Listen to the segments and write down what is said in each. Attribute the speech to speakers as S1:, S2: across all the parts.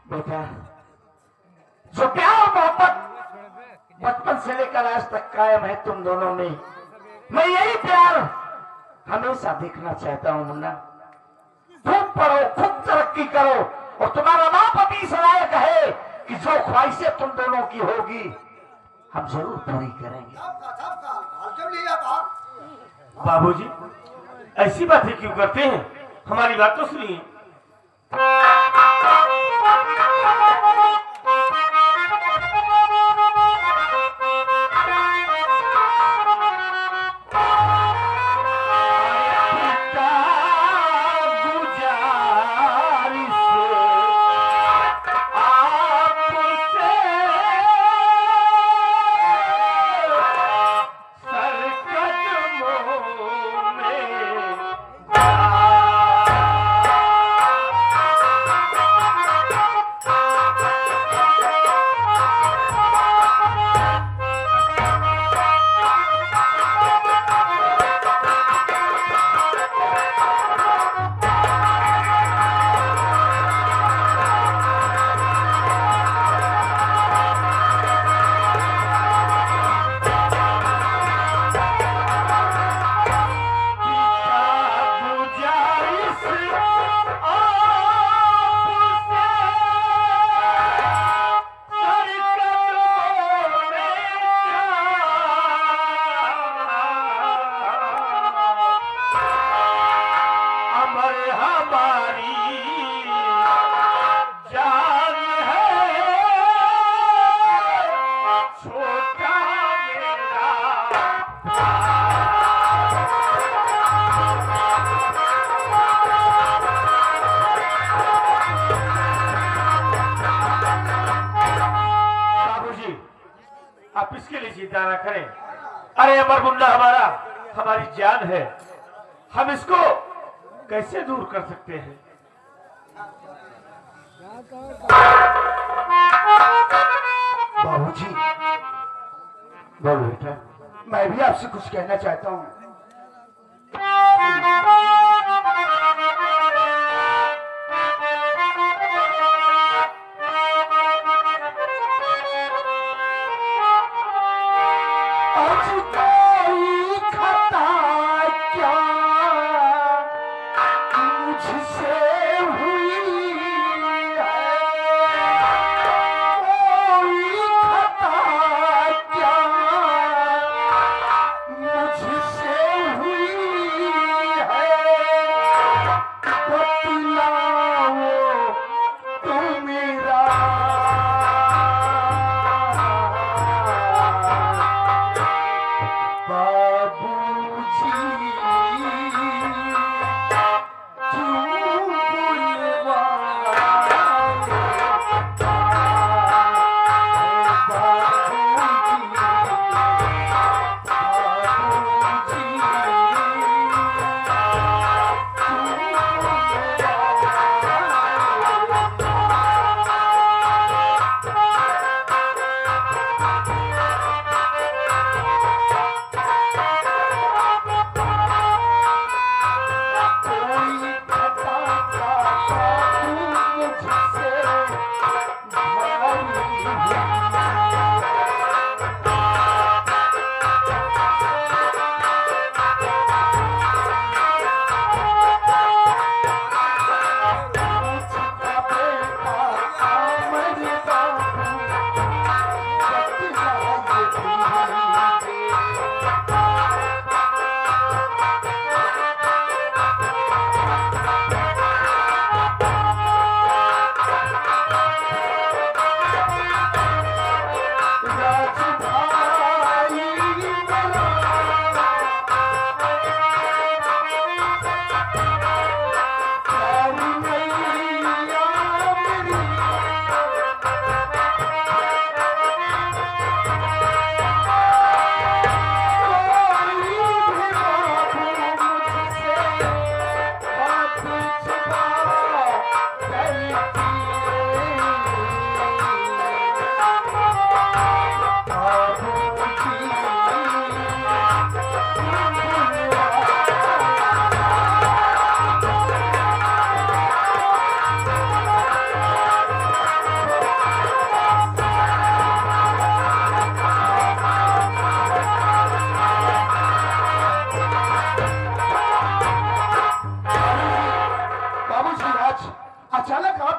S1: बेटा, जो प्यार मोहब्बत बचपन से लेकर आज तक कायम है तुम दोनों में, मैं यही प्यार हमेशा देखना चाहता हूँ मुन्ना। खूब पढ़ो, खूब तरक्की करो, और तुम्हारा बाप अभी इस लायक है कि जो ख्वाहिशें तुम दोनों की होगी हम जरूर पूरी करेंगे।
S2: बाबूजी, ऐसी बातें क्यों करते हैं? हमारी बात तो सुनिए। आप इसके लिए चिंता ना करें। अरे अमर मुन्ना हमारा, हमारी जान है, हम इसको कैसे दूर कर सकते हैं?
S1: बाबूजी,
S2: बोलो बेटा।
S1: मैं भी आपसे कुछ कहना चाहता हूँ। आज कोई खता क्या मुझसे हुई है, कोई खता क्या मुझसे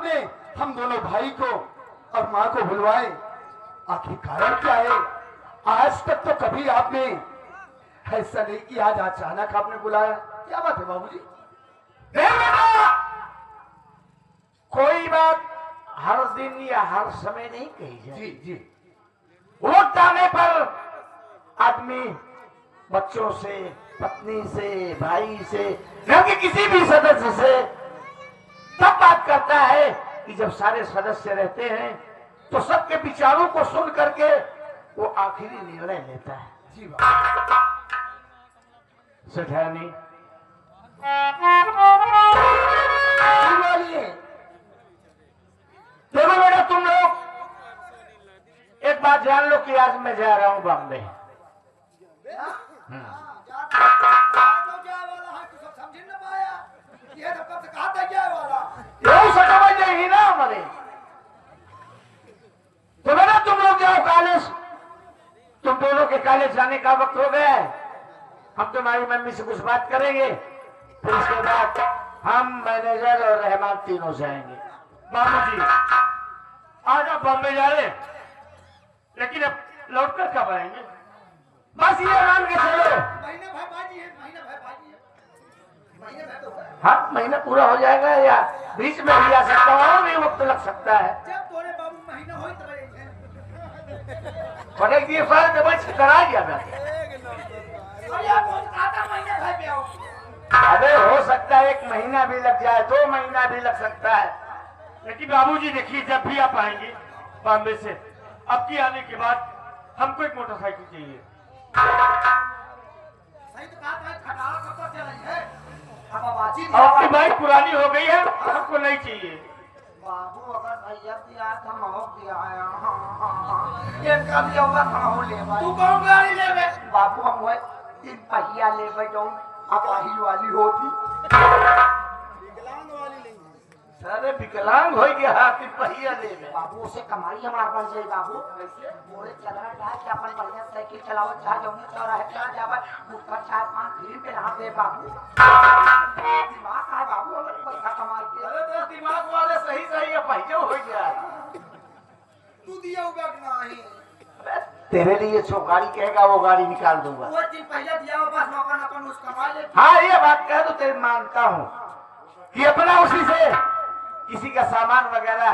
S3: आपने हम दोनों भाई को और माँ को बुलवाए? आखिर कारण क्या है? आज तक तो कभी आपने ऐसा नहीं कि आज अचानक आपने बुलाया। क्या बात है बाबूजी?
S1: नहीं बेटा, कोई बात हर दिन या हर समय नहीं कही जाती।
S3: जी जी।
S1: वक्त आने पर आदमी बच्चों से, पत्नी से, भाई से, घर के किसी भी सदस्य से तब बात करता है कि जब सारे सदस्य रहते हैं तो सबके विचारों को सुन करके वो आखिरी निर्णय लेता है।
S3: जी बाबा।
S1: सेठानी, देखो बेटा, तुम लोग एक बात जान लो कि आज मैं जा रहा हूं बॉम्बे। समझ नहीं ना हमारे। तो बेटा तुम लोग जाओ कॉलेज, तुम दोनों के कॉलेज जाने का वक्त हो गया है। हम तुम्हारी मम्मी से कुछ बात करेंगे, फिर इसके बाद हम मैनेजर और रहमान तीनों जाएंगे।
S2: बाबूजी, आज आप बॉम्बे जा रहे हैं, लेकिन अब लौटकर कब आएंगे?
S1: बस ये मान के चलो, हाँ महीना पूरा हो जाएगा या बीच में भी आ सकता है, और भी वक्त लग सकता है। पटक दिए फल तो बच करा दिया मैं। अबे हो सकता है 1 महीना भी लग जाए, 2 महीना भी लग सकता है।
S2: लेकिन बाबूजी देखिए, जब भी आप आएंगे बॉम्बे से, अब की आने के बाद हमको एक मोटरसाइकिल चाहिए। आपकी बाइक पुरानी हो गई है, हमको नहीं चाहिए।
S4: बाबू अगर भैया दिया था महोक दिया है। ये कभी होगा कहाँ ले भाई?
S1: तू कौन गाड़ी ले बे?
S4: बाबू हम वो 3 पहिया ले भाई जो अपाही वाली होती।
S1: अरे विकलांग हो गया, 3 पहिया ले बे।
S4: बाबू उसे कमाई हमारे पास जाए बाबू। मोरे चला रहा कि अपन बढ़िया साइकिल चलाओ, चाहे जमुना चौराहे चला जावा, मुझका 4-5 फिल्म पे रहा दे बाबू। दिमाग है बाबू, अगर पैसा कमा के।
S1: अरे तो दिमाग वाले सही सही है, पहिया हो गया।
S4: तू दिया होगा कि नहीं?
S1: अबे तेरे लिए जो गाड़ी कहेगा वो गाड़ी निकाल दूंगा।
S4: वो 3 पहिया दिया हो, बस मौका ना अपन उसका कमा ले।
S1: हाँ ये बात कह तो तेरे मानता हूँ कि अपना उसी से किसी का सामान वगैरह